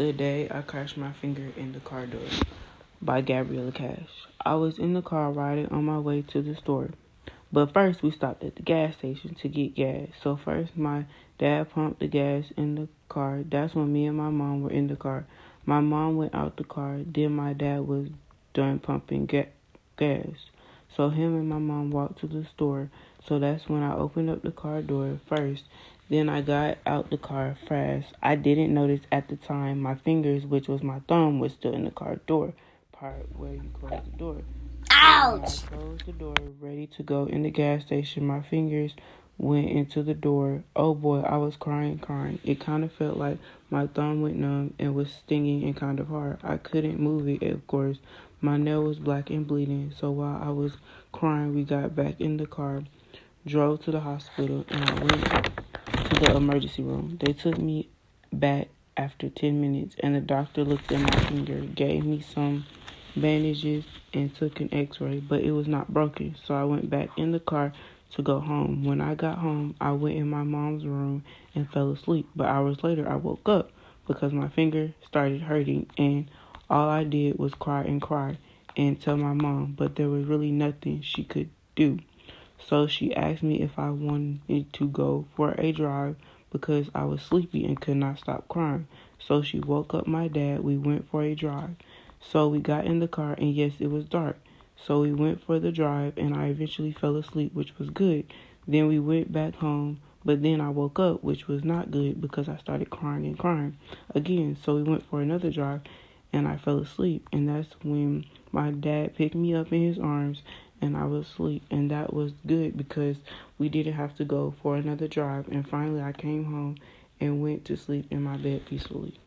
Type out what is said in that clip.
The Day I Crashed My Finger in the Car Door by Gabriella Cash. I was in the car riding on my way to the store. But first we stopped at the gas station to get gas. So first my dad pumped the gas in the car. That's when me and my mom were in the car. My mom went out the car. Then my dad was done pumping gas. So him and my mom walked to the store. So that's when I opened up the car door first. Then I got out the car fast. I didn't notice at the time my fingers, which was my thumb, was still in the car door part where you close the door. Ouch! When I closed the door, ready to go in the gas station, my fingers went into the door. Oh boy, I was crying. It kind of felt like my thumb went numb and was stinging and kind of hard. I couldn't move it, of course. My nail was black and bleeding. So while I was crying, we got back in the car, drove to the hospital, and I went to the emergency room. They took me back after 10 minutes, and the doctor looked at my finger, gave me some bandages, and took an x-ray, but it was not broken. So I went back in the car to go home. When I got home, I went in my mom's room and fell asleep. But hours later, I woke up because my finger started hurting, and all I did was cry and tell my mom, but there was really nothing she could do. So she asked me if I wanted to go for a drive because I was sleepy and could not stop crying. So she woke up my dad. We went for a drive. So we got in the car, and yes, it was dark. So we went for the drive, and I eventually fell asleep, which was good. Then we went back home, but then I woke up, which was not good because I started crying again. So we went for another drive, and I fell asleep. And that's when my dad picked me up in his arms, and I was asleep. And that was good because we didn't have to go for another drive. And finally, I came home and went to sleep in my bed peacefully.